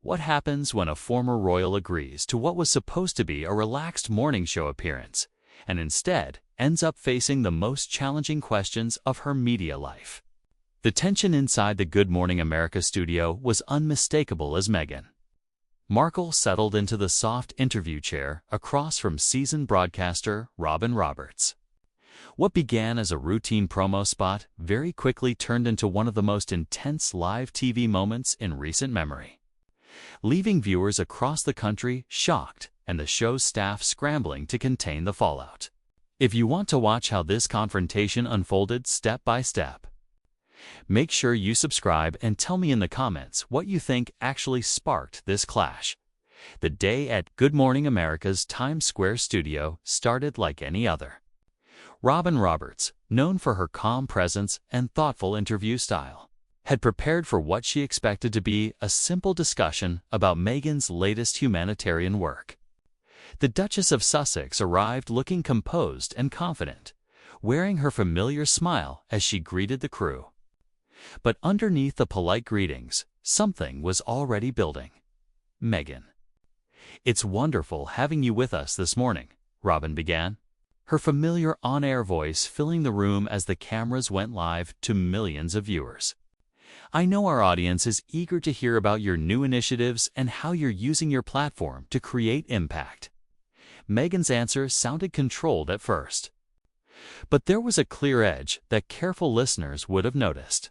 What happens when a former royal agrees to what was supposed to be a relaxed morning show appearance and instead ends up facing the most challenging questions of her media life? The tension inside the Good Morning America studio was unmistakable as Meghan Markle settled into the soft interview chair across from seasoned broadcaster Robin Roberts. What began as a routine promo spot very quickly turned into one of the most intense live TV moments in recent memory, leaving viewers across the country shocked and the show's staff scrambling to contain the fallout. If you want to watch how this confrontation unfolded step by step, make sure you subscribe and tell me in the comments what you think actually sparked this clash. The day at Good Morning America's Times Square studio started like any other. Robin Roberts, known for her calm presence and thoughtful interview style, had prepared for what she expected to be a simple discussion about Meghan's latest humanitarian work. The Duchess of Sussex arrived looking composed and confident, wearing her familiar smile as she greeted the crew. But underneath the polite greetings, something was already building. "Meghan, it's wonderful having you with us this morning," Robin began, her familiar on-air voice filling the room as the cameras went live to millions of viewers. "I know our audience is eager to hear about your new initiatives and how you're using your platform to create impact." Meghan's answer sounded controlled at first, but there was a clear edge that careful listeners would have noticed.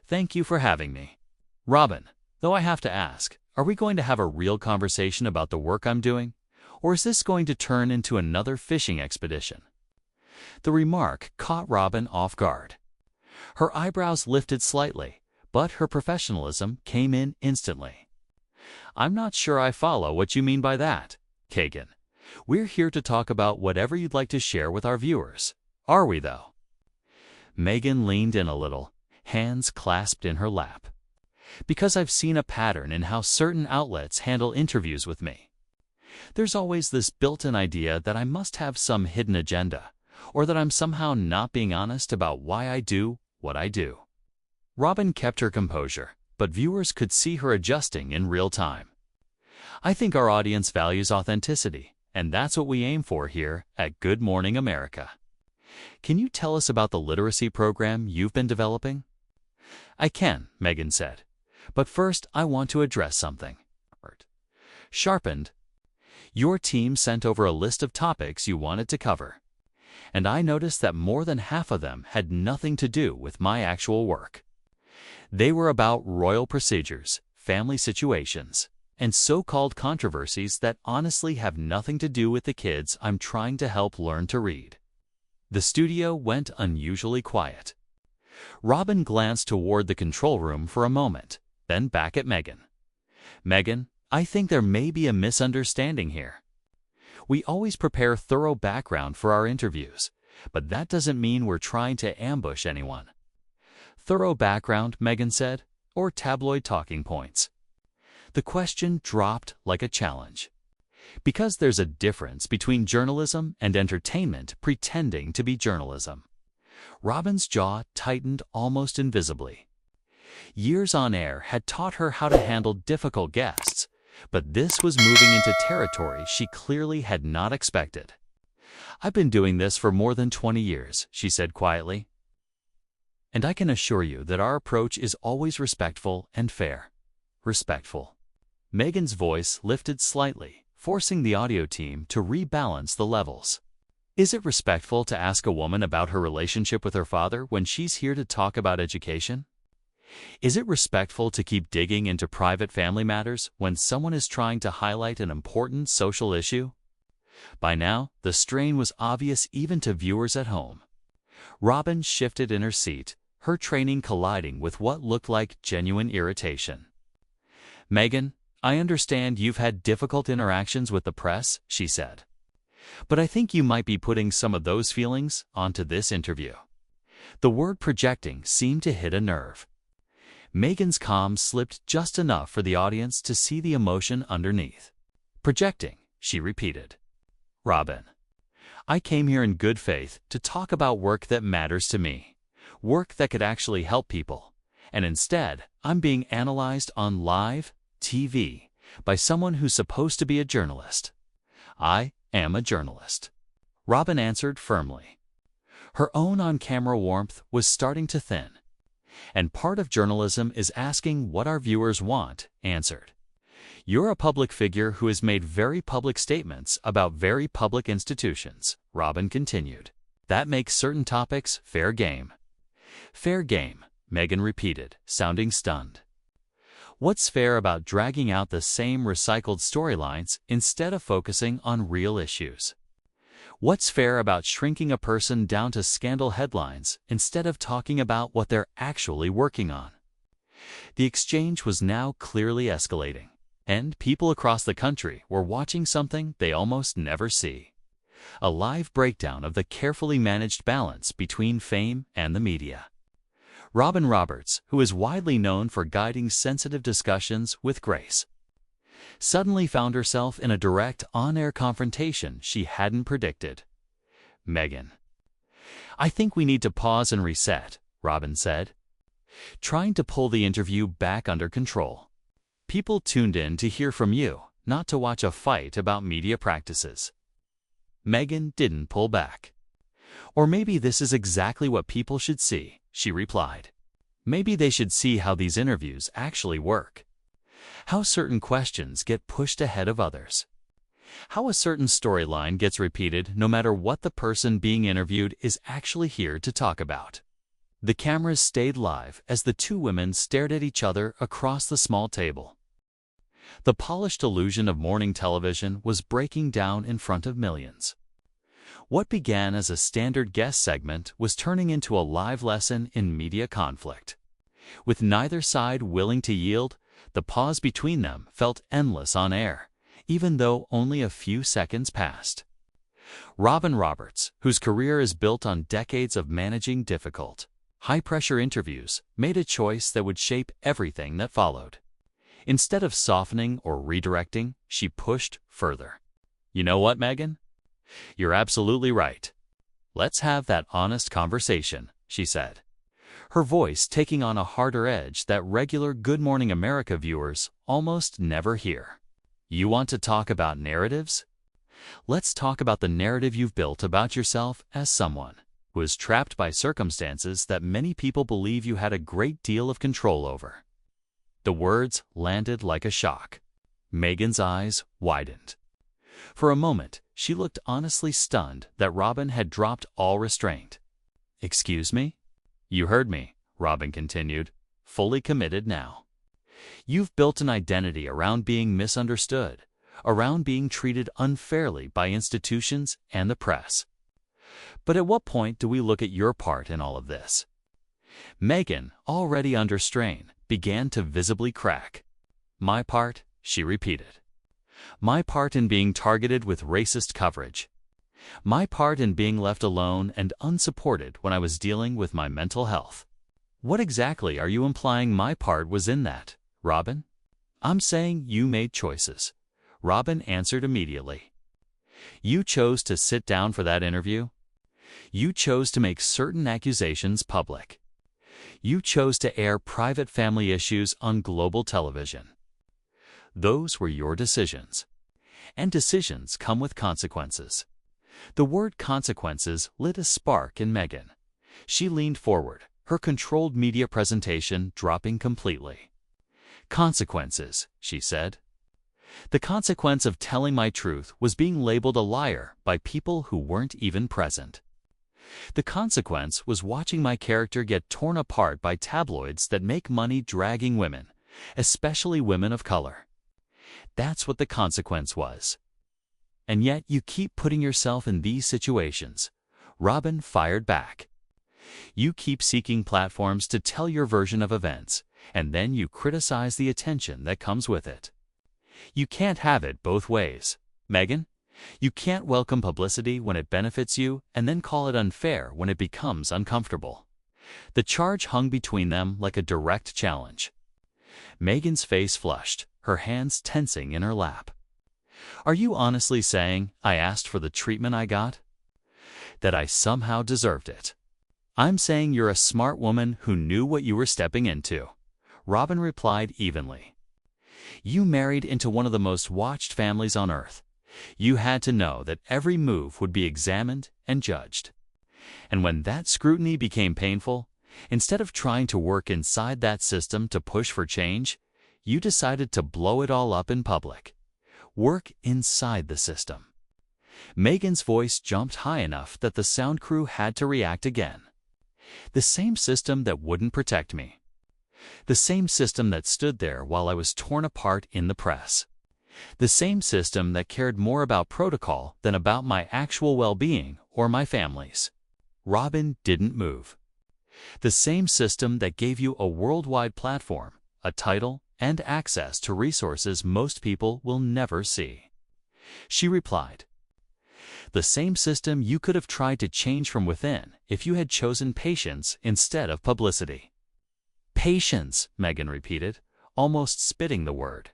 "Thank you for having me, Robin. Though I have to ask, are we going to have a real conversation about the work I'm doing? Or is this going to turn into another fishing expedition?" The remark caught Robin off guard. Her eyebrows lifted slightly, but her professionalism came in instantly. "I'm not sure I follow what you mean by that, Kagan. We're here to talk about whatever you'd like to share with our viewers. Are we, though?" Meghan leaned in a little, hands clasped in her lap. "Because I've seen a pattern in how certain outlets handle interviews with me. There's always this built-in idea that I must have some hidden agenda, or that I'm somehow not being honest about why I do what I do." Robin kept her composure, but viewers could see her adjusting in real time. "I think our audience values authenticity, and that's what we aim for here at Good Morning America. Can you tell us about the literacy program you've been developing?" "I can," Meghan said, "but first I want to address something." Sharpened, "Your team sent over a list of topics you wanted to cover, and I noticed that more than half of them had nothing to do with my actual work. They were about royal procedures, family situations, and so-called controversies that honestly have nothing to do with the kids I'm trying to help learn to read." The studio went unusually quiet. Robin glanced toward the control room for a moment, then back at Meghan. "Meghan, I think there may be a misunderstanding here. We always prepare thorough background for our interviews, but that doesn't mean we're trying to ambush anyone." "Thorough background," Meghan said, "or tabloid talking points?" The question dropped like a challenge. Because there's a difference between journalism and entertainment pretending to be journalism. Robin's jaw tightened almost invisibly. Years on air had taught her how to handle difficult guests, but this was moving into territory she clearly had not expected. "I've been doing this for more than 20 years, she said quietly. "And I can assure you that our approach is always respectful and fair." "Respectful." Meghan's voice lifted slightly, forcing the audio team to rebalance the levels. "Is it respectful to ask a woman about her relationship with her father when she's here to talk about education? Is it respectful to keep digging into private family matters when someone is trying to highlight an important social issue?" By now, the strain was obvious even to viewers at home. Robin shifted in her seat, her training colliding with what looked like genuine irritation. "Meghan, I understand you've had difficult interactions with the press," she said. "But I think you might be putting some of those feelings onto this interview." The word projecting seemed to hit a nerve. Meghan's calm slipped just enough for the audience to see the emotion underneath. "Projecting," she repeated. "Robin, I came here in good faith to talk about work that matters to me, work that could actually help people, and instead I'm being analyzed on live TV by someone who's supposed to be a journalist. I am a journalist, Robin answered firmly. Her own on-camera warmth was starting to thin. And part of journalism is asking what our viewers want answered. You're a public figure who has made very public statements about very public institutions, Robin continued. That makes certain topics fair game. Fair game, Meghan repeated, sounding stunned. What's fair about dragging out the same recycled storylines instead of focusing on real issues? What's fair about shrinking a person down to scandal headlines instead of talking about what they're actually working on? The exchange was now clearly escalating, and people across the country were watching something they almost never see. A live breakdown of the carefully managed balance between fame and the media. Robin Roberts, who is widely known for guiding sensitive discussions with grace, suddenly found herself in a direct on-air confrontation she hadn't predicted. Meghan. I think we need to pause and reset, Robin said, trying to pull the interview back under control. People tuned in to hear from you, not to watch a fight about media practices. Meghan didn't pull back. Or maybe this is exactly what people should see, she replied. Maybe they should see how these interviews actually work. How certain questions get pushed ahead of others. How a certain storyline gets repeated no matter what the person being interviewed is actually here to talk about. The cameras stayed live as the two women stared at each other across the small table. The polished illusion of morning television was breaking down in front of millions. What began as a standard guest segment was turning into a live lesson in media conflict. With neither side willing to yield, the pause between them felt endless on air, even though only a few seconds passed. Robin Roberts, whose career is built on decades of managing difficult, high-pressure interviews, made a choice that would shape everything that followed. Instead of softening or redirecting, she pushed further. You know what, Meghan? You're absolutely right. Let's have that honest conversation, she said, her voice taking on a harder edge that regular Good Morning America viewers almost never hear. You want to talk about narratives? Let's talk about the narrative you've built about yourself as someone who is trapped by circumstances that many people believe you had a great deal of control over. The words landed like a shock. Meghan's eyes widened. For a moment, she looked honestly stunned that Robin had dropped all restraint. Excuse me? You heard me, Robin continued, fully committed now. You've built an identity around being misunderstood, around being treated unfairly by institutions and the press. But at what point do we look at your part in all of this? Meghan, already under strain, began to visibly crack. My part, she repeated. My part in being targeted with racist coverage. My part in being left alone and unsupported when I was dealing with my mental health. What exactly are you implying my part was in that, Robin? I'm saying you made choices, Robin answered immediately. You chose to sit down for that interview. You chose to make certain accusations public. You chose to air private family issues on global television. Those were your decisions. And decisions come with consequences. The word consequences lit a spark in Meghan. She leaned forward, her controlled media presentation dropping completely. Consequences, she said. The consequence of telling my truth was being labeled a liar by people who weren't even present. The consequence was watching my character get torn apart by tabloids that make money dragging women, especially women of color. That's what the consequence was. And yet you keep putting yourself in these situations, Robin fired back. You keep seeking platforms to tell your version of events, and then you criticize the attention that comes with it. You can't have it both ways, Meghan. You can't welcome publicity when it benefits you and then call it unfair when it becomes uncomfortable. The charge hung between them like a direct challenge. Meghan's face flushed, her hands tensing in her lap. Are you honestly saying I asked for the treatment I got? That I somehow deserved it? I'm saying you're a smart woman who knew what you were stepping into, Robin replied evenly. You married into one of the most watched families on earth. You had to know that every move would be examined and judged. And when that scrutiny became painful, instead of trying to work inside that system to push for change, you decided to blow it all up in public. Work inside the system. Meghan's voice jumped high enough that the sound crew had to react again. The same system that wouldn't protect me. The same system that stood there while I was torn apart in the press. The same system that cared more about protocol than about my actual well-being or my family's. Robin didn't move. The same system that gave you a worldwide platform, a title, and access to resources most people will never see. She replied, "The same system you could have tried to change from within if you had chosen patience instead of publicity." Patience, Meghan repeated, almost spitting the word.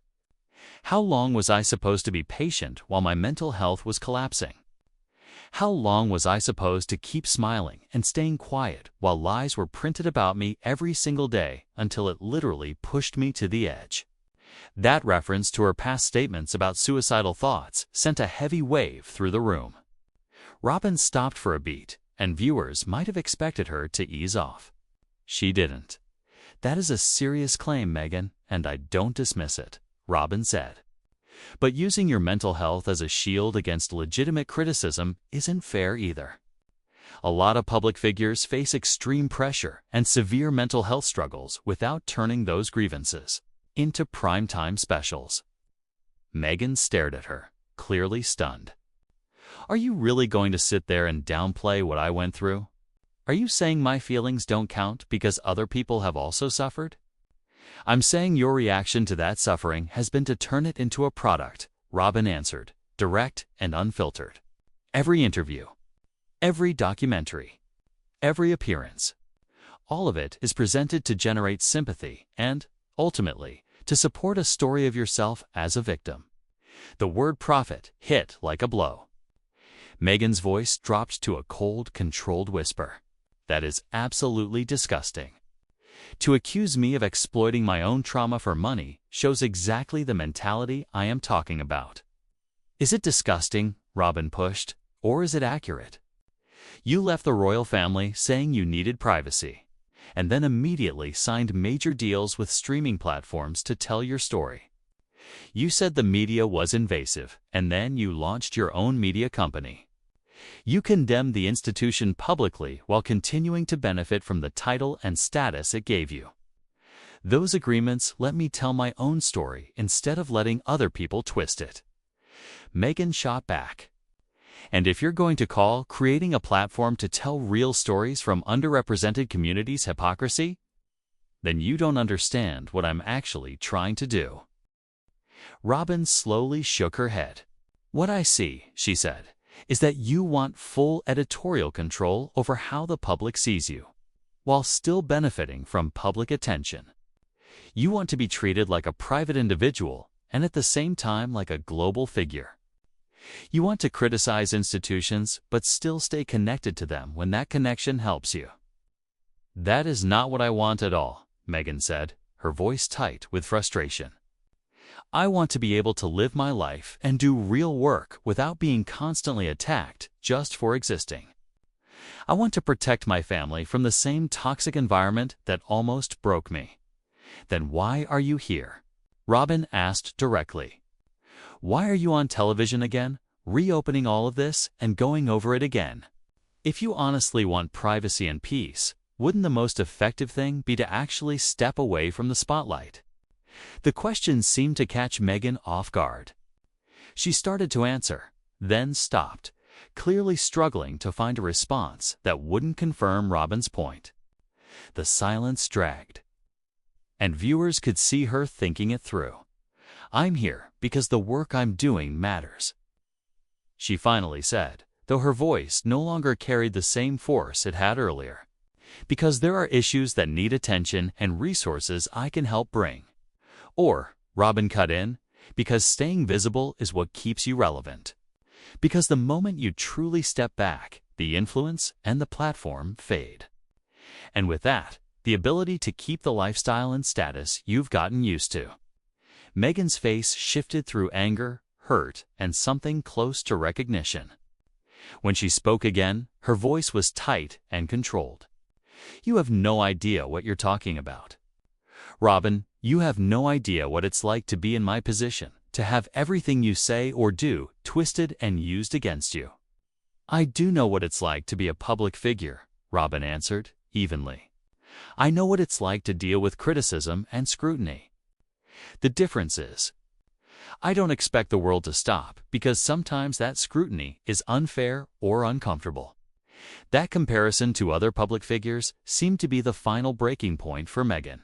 How long was I supposed to be patient while my mental health was collapsing? How long was I supposed to keep smiling and staying quiet while lies were printed about me every single day until it literally pushed me to the edge? That reference to her past statements about suicidal thoughts sent a heavy wave through the room. Robin stopped for a beat, and viewers might have expected her to ease off. She didn't. "That is a serious claim, Meghan, and I don't dismiss it," Robin said. "But using your mental health as a shield against legitimate criticism isn't fair either. A lot of public figures face extreme pressure and severe mental health struggles without turning those grievances into primetime specials." Meghan stared at her, clearly stunned. "Are you really going to sit there and downplay what I went through? Are you saying my feelings don't count because other people have also suffered?" "I'm saying your reaction to that suffering has been to turn it into a product," Robin answered, direct and unfiltered. "Every interview, every documentary, every appearance, all of it is presented to generate sympathy and, ultimately, to support a story of yourself as a victim." The word profit hit like a blow. Meghan's voice dropped to a cold, controlled whisper. "That is absolutely disgusting. To accuse me of exploiting my own trauma for money shows exactly the mentality I am talking about." "Is it disgusting?" Robin pushed. "Or is it accurate? You left the royal family saying you needed privacy, and then immediately signed major deals with streaming platforms to tell your story. You said the media was invasive, and then you launched your own media company. You condemned the institution publicly while continuing to benefit from the title and status it gave you. Those agreements let me tell my own story instead of letting other people twist it." Meghan shot back. "And if you're going to call creating a platform to tell real stories from underrepresented communities hypocrisy, then you don't understand what I'm actually trying to do." Robin slowly shook her head. "What I see," she said, "is that you want full editorial control over how the public sees you, while still benefiting from public attention. You want to be treated like a private individual and at the same time like a global figure. You want to criticize institutions but still stay connected to them when that connection helps you." "That is not what I want at all," Meghan said, her voice tight with frustration. "I want to be able to live my life and do real work without being constantly attacked just for existing. I want to protect my family from the same toxic environment that almost broke me." "Then why are you here?" Robin asked directly. "Why are you on television again, reopening all of this and going over it again? If you honestly want privacy and peace, wouldn't the most effective thing be to actually step away from the spotlight?" The question seemed to catch Meghan off guard. She started to answer, then stopped, clearly struggling to find a response that wouldn't confirm Robin's point. The silence dragged, and viewers could see her thinking it through. "I'm here because the work I'm doing matters," she finally said, though her voice no longer carried the same force it had earlier. "Because there are issues that need attention and resources I can help bring." Or, Robin cut in, "because staying visible is what keeps you relevant. Because the moment you truly step back, the influence and the platform fade. And with that, the ability to keep the lifestyle and status you've gotten used to." Meghan's face shifted through anger, hurt, and something close to recognition. When she spoke again, her voice was tight and controlled. "You have no idea what you're talking about. Robin, you have no idea what it's like to be in my position, to have everything you say or do twisted and used against you." "I do know what it's like to be a public figure," Robin answered, evenly. "I know what it's like to deal with criticism and scrutiny. The difference is, I don't expect the world to stop because sometimes that scrutiny is unfair or uncomfortable." That comparison to other public figures seemed to be the final breaking point for Meghan.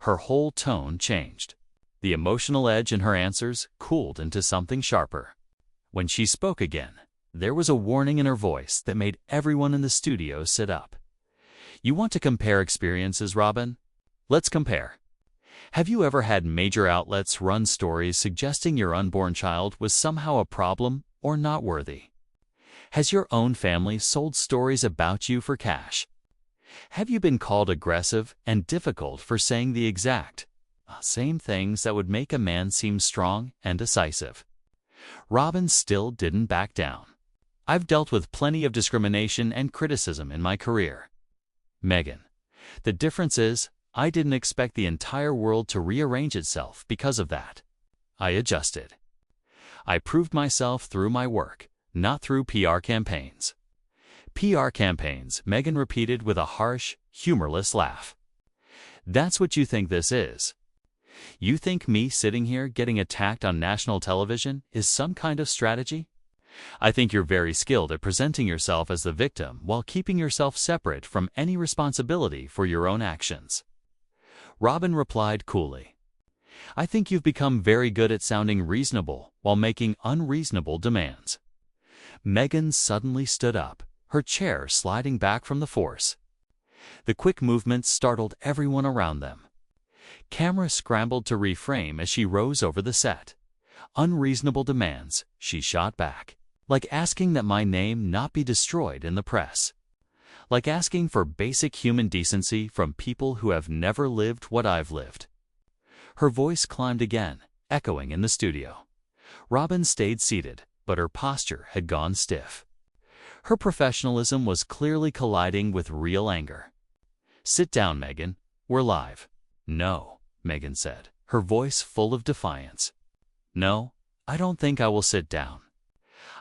Her whole tone changed. The emotional edge in her answers cooled into something sharper. When she spoke again, there was a warning in her voice that made everyone in the studio sit up. "You want to compare experiences, Robin? Let's compare. Have you ever had major outlets run stories suggesting your unborn child was somehow a problem or not worthy? Has your own family sold stories about you for cash? Have you been called aggressive and difficult for saying the exact same things that would make a man seem strong and decisive?" Robin still didn't back down. "I've dealt with plenty of discrimination and criticism in my career, Meghan. The difference is, I didn't expect the entire world to rearrange itself because of that. I adjusted. I proved myself through my work, not through PR campaigns." "PR campaigns," Meghan repeated with a harsh, humorless laugh. "That's what you think this is? You think me sitting here getting attacked on national television is some kind of strategy? I think you're very skilled at presenting yourself as the victim while keeping yourself separate from any responsibility for your own actions." Robin replied coolly, "I think you've become very good at sounding reasonable while making unreasonable demands." Meghan suddenly stood up, her chair sliding back from the force. The quick movement startled everyone around them. Cameras scrambled to reframe as she rose over the set. "Unreasonable demands," she shot back. "Like asking that my name not be destroyed in the press. Like asking for basic human decency from people who have never lived what I've lived." Her voice climbed again, echoing in the studio. Robin stayed seated, but her posture had gone stiff. Her professionalism was clearly colliding with real anger. "Sit down, Meghan. We're live." "No," Meghan said, her voice full of defiance. "No, I don't think I will sit down.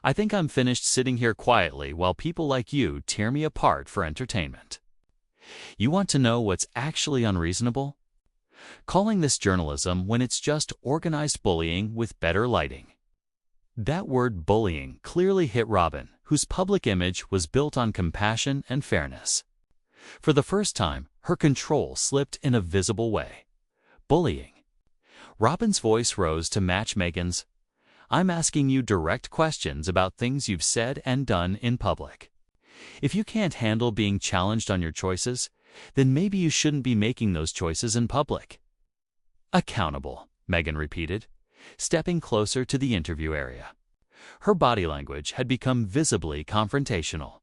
I think I'm finished sitting here quietly while people like you tear me apart for entertainment. You want to know what's actually unreasonable? Calling this journalism when it's just organized bullying with better lighting." That word bullying clearly hit Robin, whose public image was built on compassion and fairness. For the first time, her control slipped in a visible way. "Bullying." Robin's voice rose to match Meghan's. "I'm asking you direct questions about things you've said and done in public. If you can't handle being challenged on your choices, then maybe you shouldn't be making those choices in public." "Accountable," Meghan repeated, stepping closer to the interview area. Her body language had become visibly confrontational.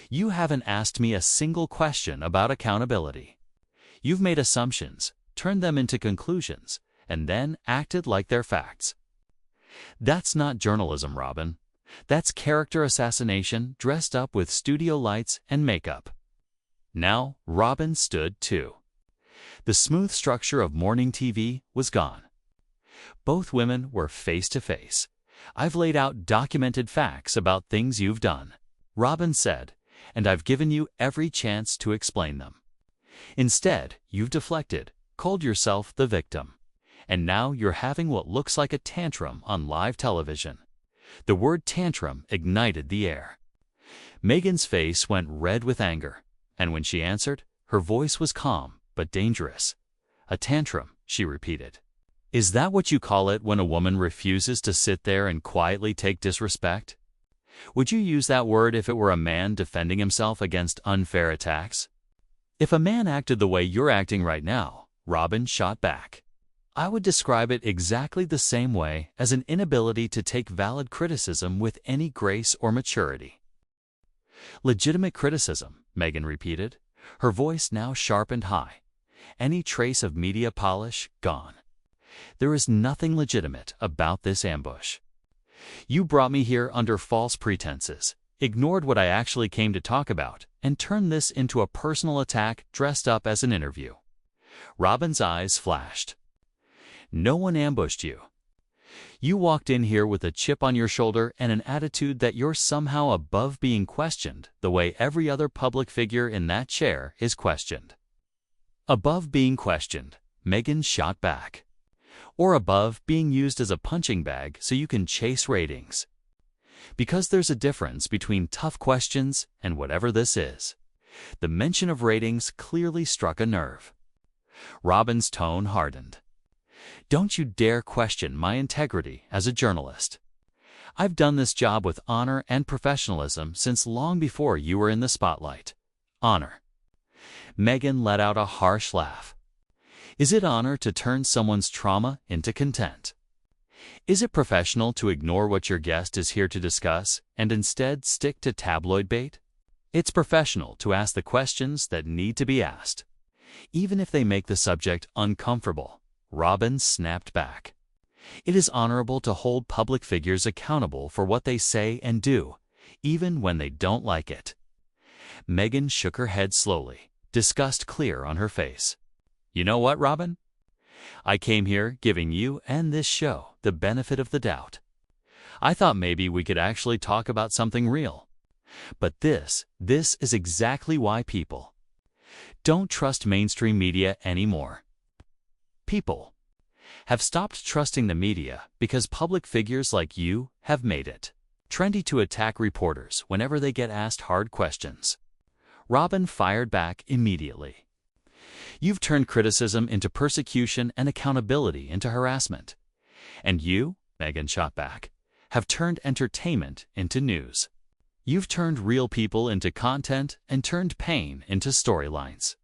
"You haven't asked me a single question about accountability. You've made assumptions, turned them into conclusions, and then acted like they're facts. That's not journalism, Robin. That's character assassination dressed up with studio lights and makeup." Now, Robin stood too. The smooth structure of morning TV was gone. Both women were face to face. "I've laid out documented facts about things you've done," Robin said, "and I've given you every chance to explain them. Instead, you've deflected, called yourself the victim. And now you're having what looks like a tantrum on live television." The word tantrum ignited the air. Meghan's face went red with anger, and when she answered, her voice was calm but dangerous. "A tantrum," she repeated. "Is that what you call it when a woman refuses to sit there and quietly take disrespect? Would you use that word if it were a man defending himself against unfair attacks?" "If a man acted the way you're acting right now," Robin shot back, "I would describe it exactly the same way as an inability to take valid criticism with any grace or maturity." "Legitimate criticism," Meghan repeated, her voice now sharp and high. Any trace of media polish gone. There is nothing legitimate about this ambush. You brought me here under false pretenses, ignored what I actually came to talk about, and turned this into a personal attack dressed up as an interview. Robin's eyes flashed. No one ambushed you. You walked in here with a chip on your shoulder and an attitude that you're somehow above being questioned the way every other public figure in that chair is questioned. Above being questioned, Meghan shot back. Or above being used as a punching bag so you can chase ratings. Because there's a difference between tough questions and whatever this is. The mention of ratings clearly struck a nerve. Robin's tone hardened. Don't you dare question my integrity as a journalist. I've done this job with honor and professionalism since long before you were in the spotlight. Honor. Meghan let out a harsh laugh. Is it honor to turn someone's trauma into content? Is it professional to ignore what your guest is here to discuss and instead stick to tabloid bait? It's professional to ask the questions that need to be asked, even if they make the subject uncomfortable. Robin snapped back. It is honorable to hold public figures accountable for what they say and do, even when they don't like it. Meghan shook her head slowly, disgust clear on her face. You know what, Robin? I came here giving you and this show the benefit of the doubt. I thought maybe we could actually talk about something real. But this is exactly why people don't trust mainstream media anymore. People have stopped trusting the media because public figures like you have made it trendy to attack reporters whenever they get asked hard questions. Robin fired back immediately. You've turned criticism into persecution and accountability into harassment. And you, Meghan shot back, have turned entertainment into news. You've turned real people into content and turned pain into storylines.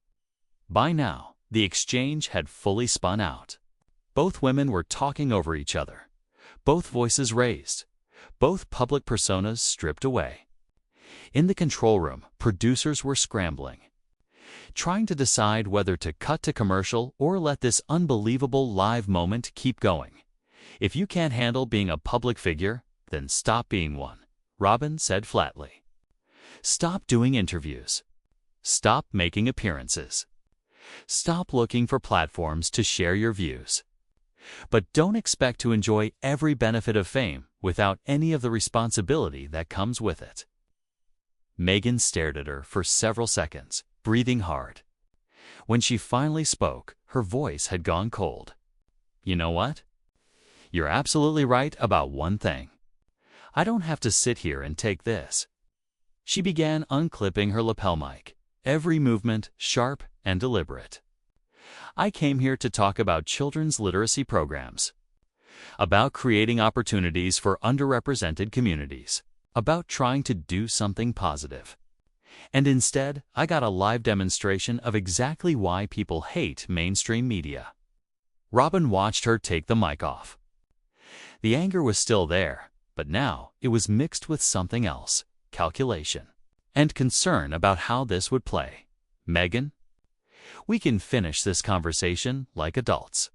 By now, the exchange had fully spun out. Both women were talking over each other, both voices raised, both public personas stripped away. In the control room, producers were scrambling, trying to decide whether to cut to commercial or let this unbelievable live moment keep going. If you can't handle being a public figure, then stop being one, Robin said flatly. Stop doing interviews. Stop making appearances. Stop looking for platforms to share your views. But don't expect to enjoy every benefit of fame without any of the responsibility that comes with it. Meghan stared at her for several seconds, breathing hard. When she finally spoke, her voice had gone cold. You know what? You're absolutely right about one thing. I don't have to sit here and take this. She began unclipping her lapel mic, every movement sharp and deliberate. I came here to talk about children's literacy programs, about creating opportunities for underrepresented communities, about trying to do something positive. And instead, I got a live demonstration of exactly why people hate mainstream media. Robin watched her take the mic off. The anger was still there, but now it was mixed with something else, calculation, and concern about how this would play. Meghan? We can finish this conversation like adults.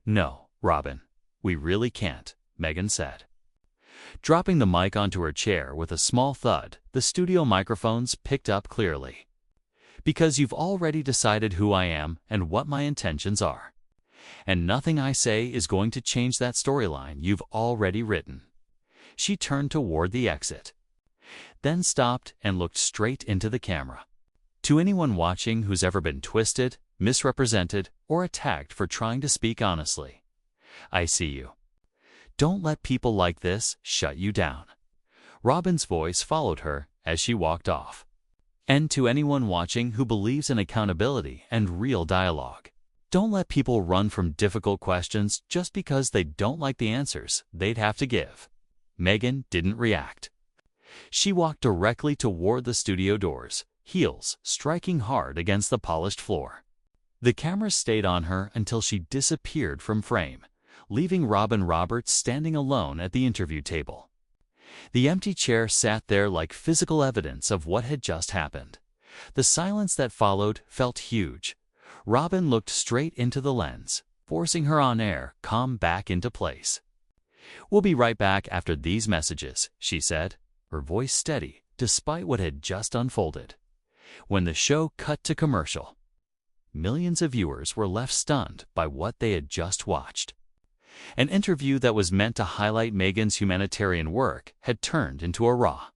No, Robin, we really can't, Meghan said. Dropping the mic onto her chair with a small thud, the studio microphones picked up clearly. Because you've already decided who I am and what my intentions are. And nothing I say is going to change that storyline you've already written. She turned toward the exit, then stopped and looked straight into the camera. To anyone watching who's ever been twisted, misrepresented, or attacked for trying to speak honestly, I see you. Don't let people like this shut you down. Robin's voice followed her as she walked off. And to anyone watching who believes in accountability and real dialogue, don't let people run from difficult questions just because they don't like the answers they'd have to give. Meghan didn't react. She walked directly toward the studio doors, heels striking hard against the polished floor. The camera stayed on her until she disappeared from frame, leaving Robin Roberts standing alone at the interview table. The empty chair sat there like physical evidence of what had just happened. The silence that followed felt huge. Robin looked straight into the lens, forcing her on-air calm back into place. "We'll be right back after these messages," she said, her voice steady despite what had just unfolded. When the show cut to commercial, millions of viewers were left stunned by what they had just watched. An interview that was meant to highlight Meghan's humanitarian work had turned into a raw,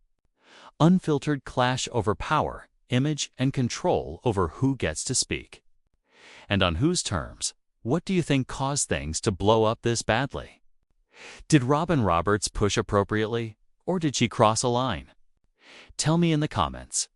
unfiltered clash over power, image, and control over who gets to speak. And on whose terms? What do you think caused things to blow up this badly? Did Robin Roberts push appropriately, or did she cross a line? Tell me in the comments.